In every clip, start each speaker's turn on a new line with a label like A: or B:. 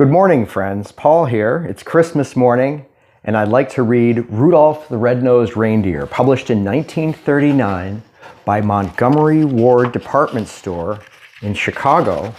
A: Good morning, friends. Paul here. It's Christmas morning, and I'd like to read Rudolph the Red-Nosed Reindeer, published in 1939 by Montgomery Ward department store in Chicago.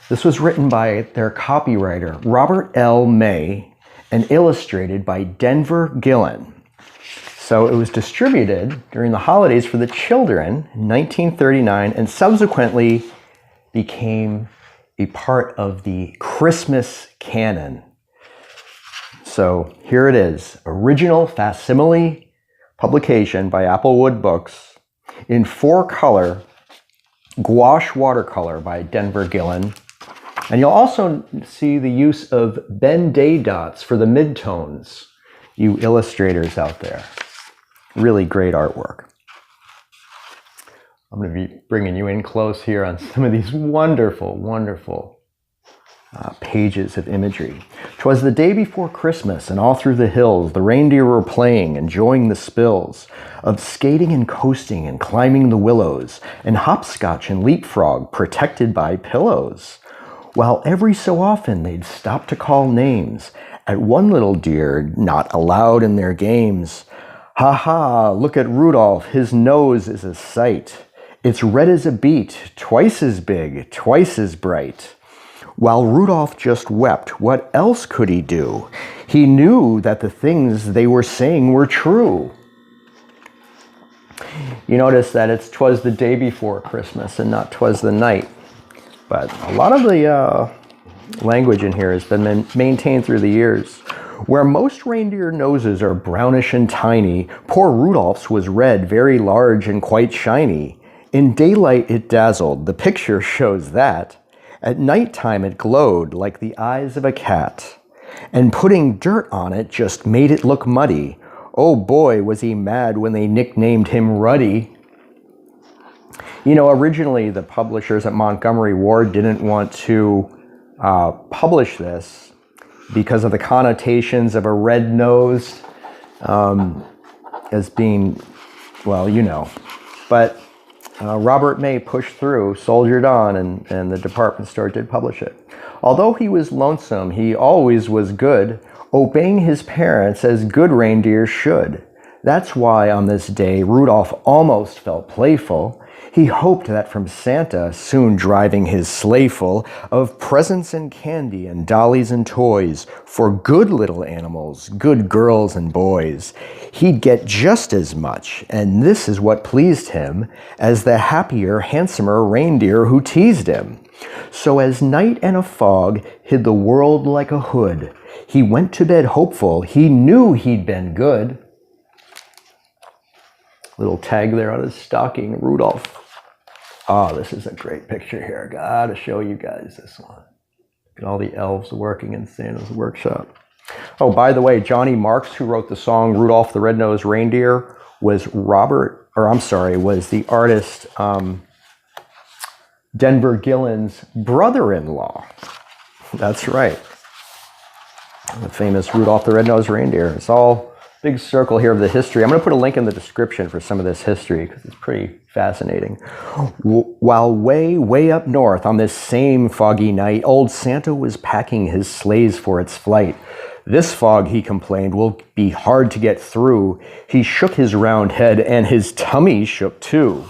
A: This was written by their copywriter, Robert L. May, and illustrated by Denver Gillen. So it was distributed during the holidays for the children in 1939 and subsequently became a part of the Christmas canon. So here it is, original facsimile publication by Applewood Books in 4-color gouache watercolor by Denver Gillen. And you'll also see the use of Ben-Day dots for the midtones, you illustrators out there. Really great artwork. I'm going to be bringing you in close here on some of these wonderful, wonderful pages of imagery. 'Twas the day before Christmas, and all through the hills the reindeer were playing, enjoying the spills of skating and coasting and climbing the willows, and hopscotch and leapfrog protected by pillows. While every so often they'd stop to call names at one little deer not allowed in their games. Ha ha, look at Rudolph, his nose is a sight. It's red as a beet, twice as big, twice as bright. While Rudolph just wept, what else could he do? He knew that the things they were saying were true. You notice that it's 'twas the day before Christmas and not 'twas the night. But a lot of the language in here has been maintained through the years. Where most reindeer noses are brownish and tiny, poor Rudolph's was red, very large and quite shiny. In daylight it dazzled, the picture shows that. At nighttime it glowed like the eyes of a cat. And putting dirt on it just made it look muddy. Oh boy, was he mad when they nicknamed him Ruddy. You know, originally the publishers at Montgomery Ward didn't want to publish this because of the connotations of a red-nosed as being, well, you know. But Robert May pushed through, soldiered on, and the department store did publish it. Although he was lonesome, he always was good, obeying his parents as good reindeers should. That's why on this day Rudolph almost felt playful. He hoped that from Santa, soon driving his sleigh full of presents and candy and dollies and toys for good little animals, good girls and boys, he'd get just as much, and this is what pleased him, as the happier, handsomer reindeer who teased him. So as night and a fog hid the world like a hood, he went to bed hopeful, he knew he'd been good. Little tag there on his stocking, Rudolph. Oh, this is a great picture here. I gotta show you guys this one. Look at all the elves working in Santa's workshop. Oh, by the way, Johnny Marks, who wrote the song Rudolph the Red-Nosed Reindeer, was the artist Denver Gillen's brother-in-law. That's right. The famous Rudolph the Red-Nosed Reindeer. It's all big circle here of the history. I'm going to put a link in the description for some of this history because it's pretty fascinating. While way up north on this same foggy night, old Santa was packing his sleighs for its flight. This fog, he complained, will be hard to get through. He shook his round head and his tummy shook too.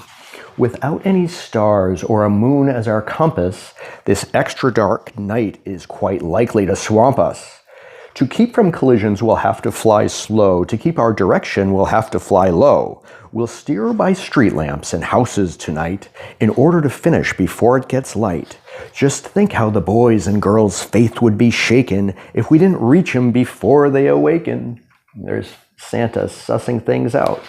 A: Without any stars or a moon as our compass, this extra dark night is quite likely to swamp us. To keep from collisions, we'll have to fly slow. To keep our direction, we'll have to fly low. We'll steer by street lamps and houses tonight in order to finish before it gets light. Just think how the boys' and girls' faith would be shaken if we didn't reach 'em before they awaken. There's Santa sussing things out.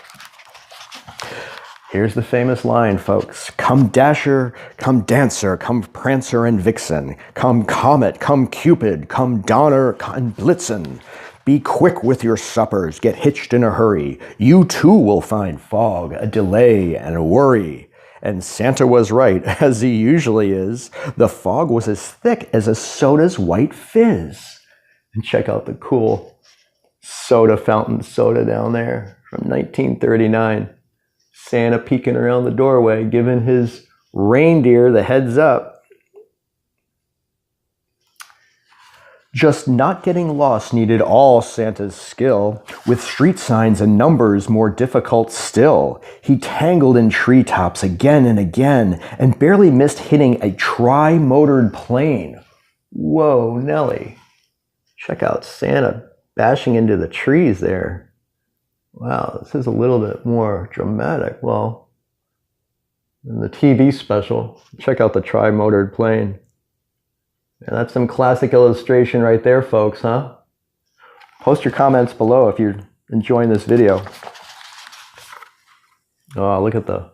A: Here's the famous line, folks. Come Dasher, come Dancer, come Prancer and Vixen. Come Comet, come Cupid, come Donner and Blitzen. Be quick with your suppers, get hitched in a hurry. You too will find fog, a delay, and a worry. And Santa was right, as he usually is. The fog was as thick as a soda's white fizz. And check out the cool soda fountain soda down there from 1939. Santa peeking around the doorway, giving his reindeer the heads up. Just not getting lost needed all Santa's skill. With street signs and numbers more difficult still, he tangled in treetops again and again and barely missed hitting a tri-motored plane. Whoa, Nelly. Check out Santa bashing into the trees there. Wow, this is a little bit more dramatic. Well, in the TV special, check out the tri-motored plane. And that's some classic illustration right there, folks, huh? Post your comments below if you're enjoying this video. Oh, look at the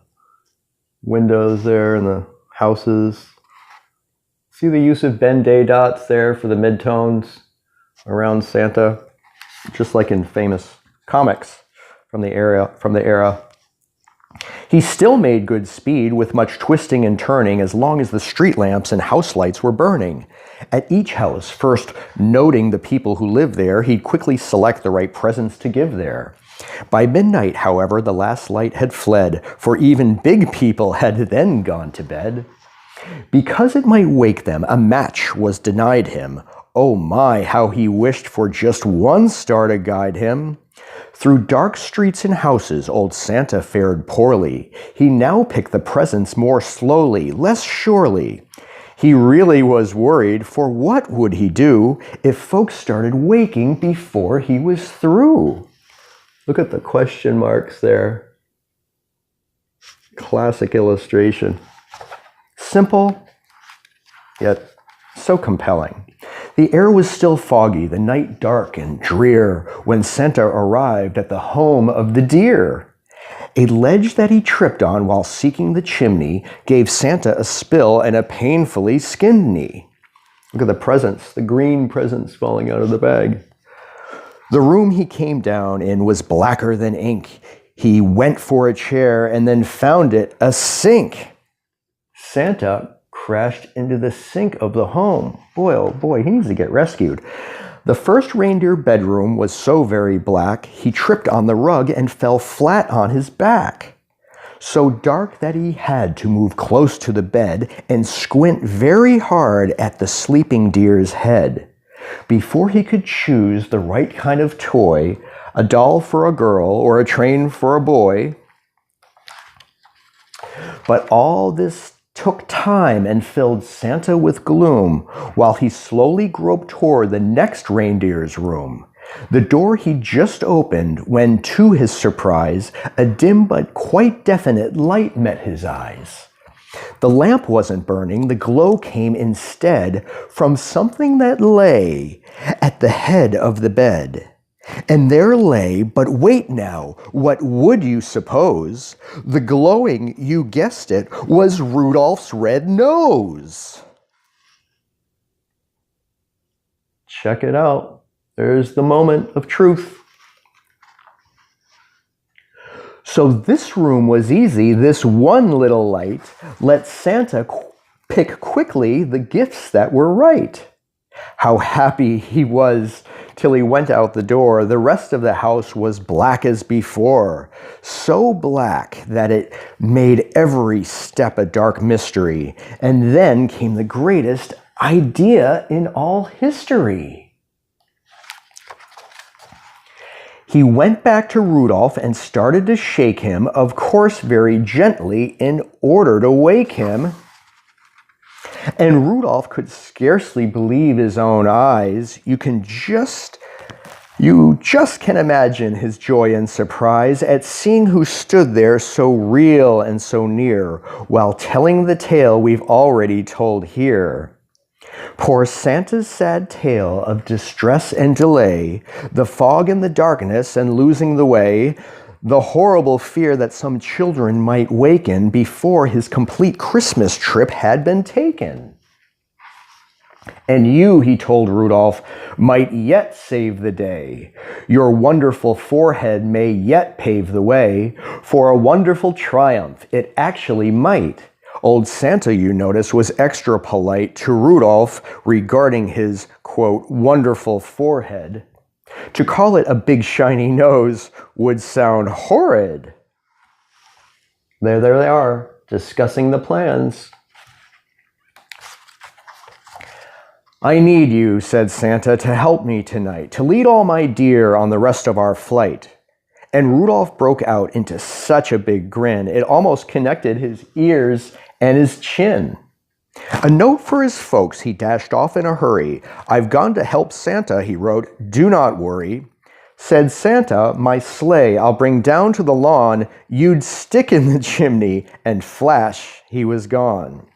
A: windows there and the houses. See the use of Ben Day dots there for the midtones around Santa, just like in famous comics from the era. He still made good speed with much twisting and turning as long as the street lamps and house lights were burning. At each house, first noting the people who lived there, he'd quickly select the right presents to give there. By midnight, however, the last light had fled, for even big people had then gone to bed. Because it might wake them, a match was denied him. Oh my, how he wished for just one star to guide him. Through dark streets and houses, old Santa fared poorly. He now picked the presents more slowly, less surely. He really was worried, for what would he do if folks started waking before he was through? Look at the question marks there. Classic illustration. Simple, yet so compelling. The air was still foggy, the night dark and drear, when Santa arrived at the home of the deer. A ledge that he tripped on while seeking the chimney gave Santa a spill and a painfully skinned knee. Look at the presents, the green presents falling out of the bag. The room he came down in was blacker than ink. He went for a chair and then found it a sink. Santa crashed into the sink of the home. Boy, oh boy, he needs to get rescued. The first reindeer bedroom was so very black, he tripped on the rug and fell flat on his back. So dark that he had to move close to the bed and squint very hard at the sleeping deer's head. Before he could choose the right kind of toy, a doll for a girl or a train for a boy. But all this took time and filled Santa with gloom while he slowly groped toward the next reindeer's room. The door he just opened when, to his surprise, a dim but quite definite light met his eyes. The lamp wasn't burning, the glow came instead from something that lay at the head of the bed. And there lay, but wait now, what would you suppose? The glowing, you guessed it, was Rudolph's red nose. Check it out. There's the moment of truth. So this room was easy. This one little light let Santa pick quickly the gifts that were right. How happy he was till he went out the door. The rest of the house was black as before, so black that it made every step a dark mystery. And then came the greatest idea in all history. He went back to Rudolph and started to shake him, of course very gently, in order to wake him. And Rudolph could scarcely believe his own eyes. You just can imagine his joy and surprise at seeing who stood there so real and so near, while telling the tale we've already told here. Poor Santa's sad tale of distress and delay, the fog and the darkness and losing the way, the horrible fear that some children might waken before his complete Christmas trip had been taken. And you, he told Rudolph, might yet save the day. Your wonderful forehead may yet pave the way for a wonderful triumph. It actually might. Old Santa, you notice, was extra polite to Rudolph regarding his, quote, wonderful forehead. To call it a big shiny nose would sound horrid. There they are, discussing the plans. I need you, said Santa, to help me tonight, to lead all my deer on the rest of our flight. And Rudolph broke out into such a big grin, it almost connected his ears and his chin. A note for his folks, he dashed off in a hurry. I've gone to help Santa, he wrote, do not worry. Said Santa, my sleigh I'll bring down to the lawn. You'd stick in the chimney, and flash, he was gone.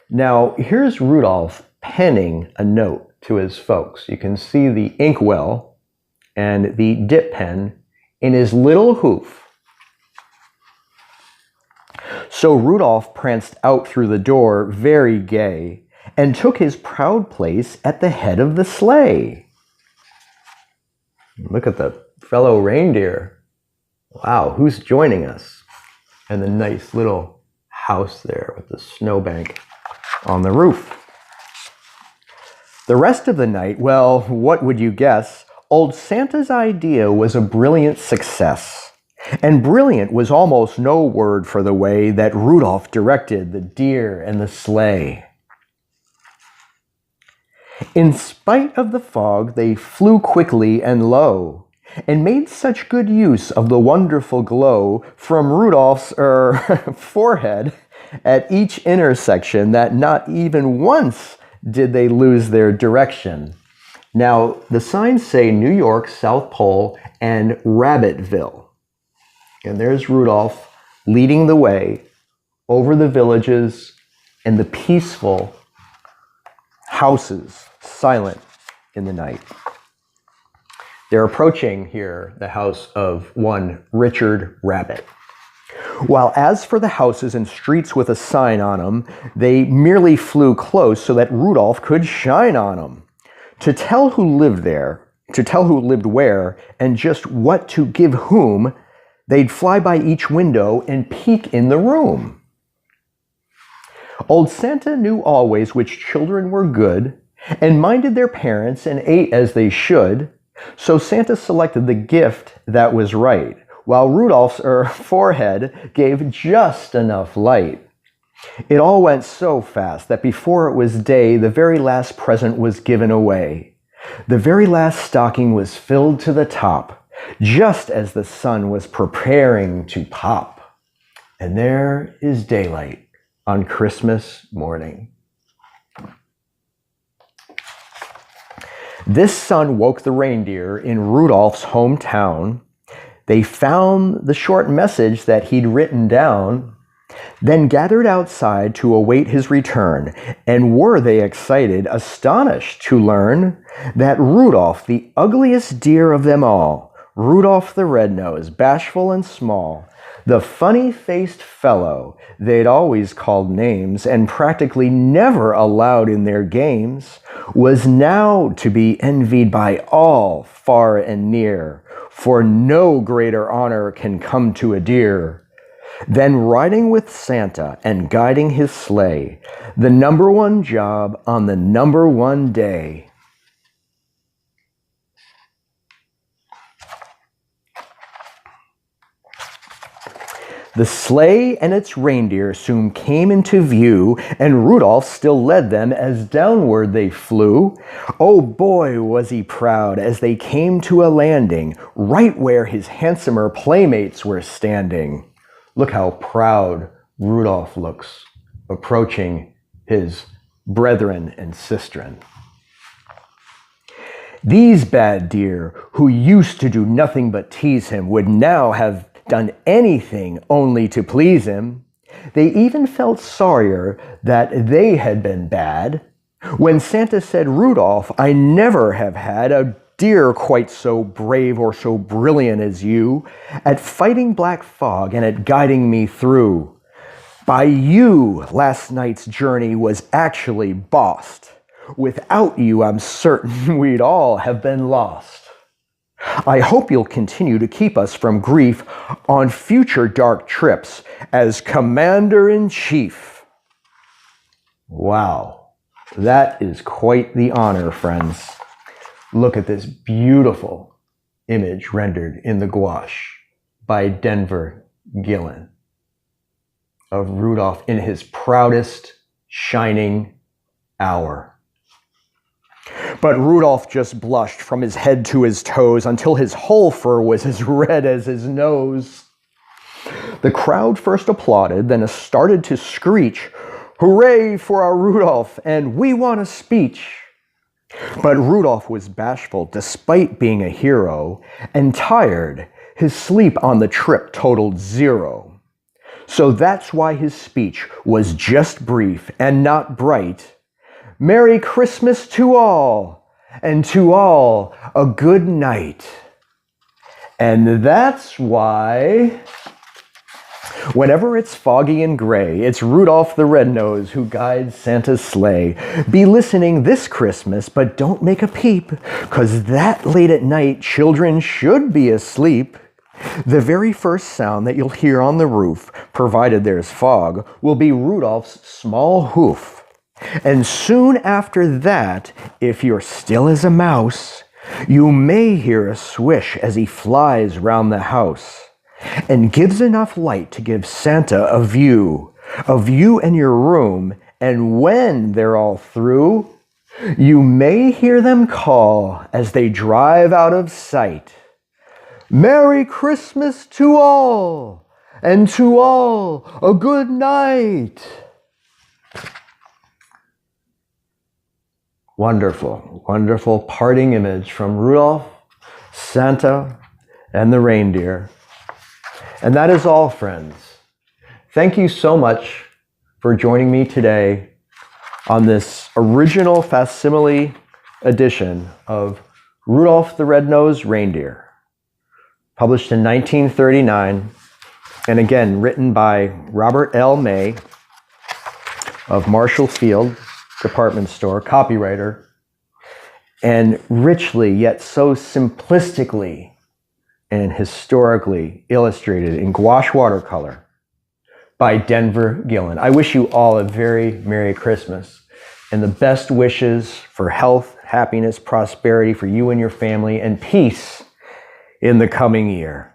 A: Now, here's Rudolph penning a note to his folks. You can see the inkwell and the dip pen in his little hoof. So Rudolph pranced out through the door, very gay, and took his proud place at the head of the sleigh. Look at the fellow reindeer. Wow, who's joining us? And the nice little house there with the snowbank on the roof. The rest of the night, well, what would you guess? Old Santa's idea was a brilliant success. And brilliant was almost no word for the way that Rudolph directed the deer and the sleigh. In spite of the fog, they flew quickly and low, and made such good use of the wonderful glow from Rudolph's forehead at each intersection that not even once did they lose their direction. Now, the signs say New York, South Pole, and Rabbitville. And there's Rudolph leading the way over the villages and the peaceful houses, silent in the night. They're approaching here the house of one Richard Rabbit. While as for the houses and streets with a sign on them, they merely flew close so that Rudolph could shine on them. To tell who lived there, to tell who lived where, and just what to give whom, they'd fly by each window and peek in the room. Old Santa knew always which children were good, and minded their parents and ate as they should, so Santa selected the gift that was right, while Rudolph's forehead gave just enough light. It all went so fast that before it was day, the very last present was given away. The very last stocking was filled to the top, just as the sun was preparing to pop. And there is daylight on Christmas morning. This sun woke the reindeer in Rudolph's hometown. They found the short message that he'd written down, then gathered outside to await his return. And were they excited, astonished to learn that Rudolph, the ugliest deer of them all, Rudolph the Red-Nosed, bashful and small, the funny-faced fellow they'd always called names and practically never allowed in their games, was now to be envied by all far and near, for no greater honor can come to a deer than riding with Santa and guiding his sleigh, the number one job on the number one day. The sleigh and its reindeer soon came into view, and Rudolph still led them as downward they flew. Oh boy, was he proud as they came to a landing, right where his handsomer playmates were standing. Look how proud Rudolph looks, approaching his brethren and sistren. These bad deer, who used to do nothing but tease him, would now have done anything only to please him. They even felt sorrier that they had been bad. When Santa said, Rudolph, I never have had a deer quite so brave or so brilliant as you, at fighting black fog and at guiding me through. By you, last night's journey was actually bossed. Without you, I'm certain we'd all have been lost. I hope you'll continue to keep us from grief on future dark trips as Commander-in-Chief. Wow, that is quite the honor, friends. Look at this beautiful image rendered in the gouache by Denver Gillen of Rudolph in his proudest shining hour. But Rudolph just blushed from his head to his toes until his whole fur was as red as his nose. The crowd first applauded, then started to screech, "Hooray for our Rudolph, and we want a speech." But Rudolph was bashful despite being a hero, and tired. His sleep on the trip totaled 0. So that's why his speech was just brief and not bright. "Merry Christmas to all, and to all a good night." And that's why, whenever it's foggy and gray, it's Rudolph the Red-Nosed who guides Santa's sleigh. Be listening this Christmas, but don't make a peep, 'cause that late at night children should be asleep. The very first sound that you'll hear on the roof, provided there's fog, will be Rudolph's small hoof. And soon after that, if you're still as a mouse, you may hear a swish as he flies round the house and gives enough light to give Santa a view of you and your room. And when they're all through, you may hear them call as they drive out of sight, "Merry Christmas to all, and to all a good night." Wonderful, wonderful parting image from Rudolph, Santa, and the reindeer. And that is all, friends. Thank you so much for joining me today on this original facsimile edition of Rudolph the Red-Nosed Reindeer, published in 1939, and again written by Robert L. May of Marshall Field Department Store, copywriter, and richly yet so simplistically and historically illustrated in gouache watercolor by Denver Gillen. I wish you all a very Merry Christmas and the best wishes for health, happiness, prosperity for you and your family, and peace in the coming year.